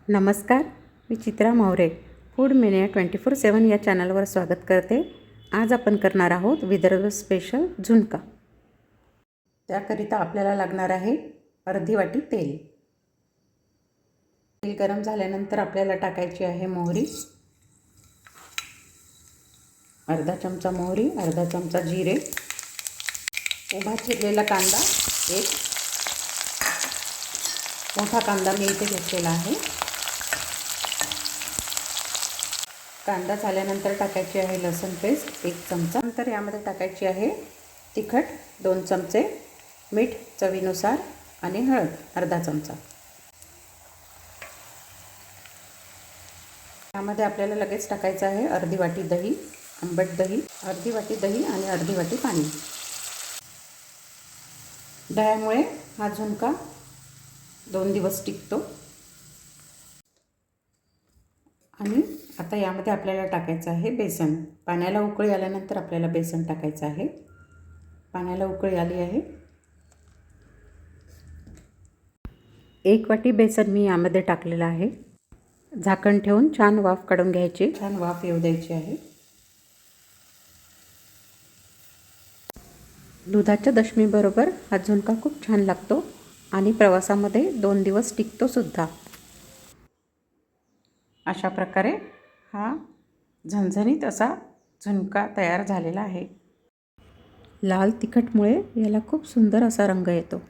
नमस्कार, मी चित्रा More food mania 24/7 या चॅनलवर स्वागत करते। आज आपण करणार आहोत विदर्भ स्पेशल झुणका। त्याकरिता आपल्याला लागणार आहे अर्धी वाटी तेल। तेल गरम झाल्यानंतर आपल्याला टाकायची आहे मोहरी, अर्धा चमचा मोहरी, अर्धा चमचा जिरे, उभा चिरलेला कांदा, एक मोठा कांदा मी इथे घेतलेला आहे। कांदा झाल्यानंतर टाकायची आहे लसूण पेस्ट 1 चमचा। नंतर यामध्ये टाकायची आहे तिखट 2 चमचे, मीठ चवीनुसार आणि हळद अर्धा चमचा। यामध्ये आपल्याला लगेच टाकायचं आहे अर्धी वाटी दही, आंबट दही, अर्धी वाटी दही आणि अर्धी वाटी पाणी। दह्यामुळे हा झुणका 2 दिवस टिकतो। आणि आता यामध्ये आपल्याला टाकायचं आहे बेसन। पाण्याला उकळी आल्यानंतर आपल्याला बेसन टाकायचं आहे। पाण्याला उकळी आली आहे। 1 वाटी बेसन मी यामध्ये टाकलेलं आहे। झाकण ठेवून छान वाफ काढून घ्यायची, छान वाफ येऊ द्यायची आहे। दुधाच्या दशमीबरोबर हा झुणका खूप छान लागतो आणि प्रवासामध्ये 2 दिवस टिकतो सुद्धा। अशा प्रकारे हा झणझणीत असा झुणका तयार झालेला आहे। लाल तिखटमुळे याला खूप सुंदर असा रंग येतो।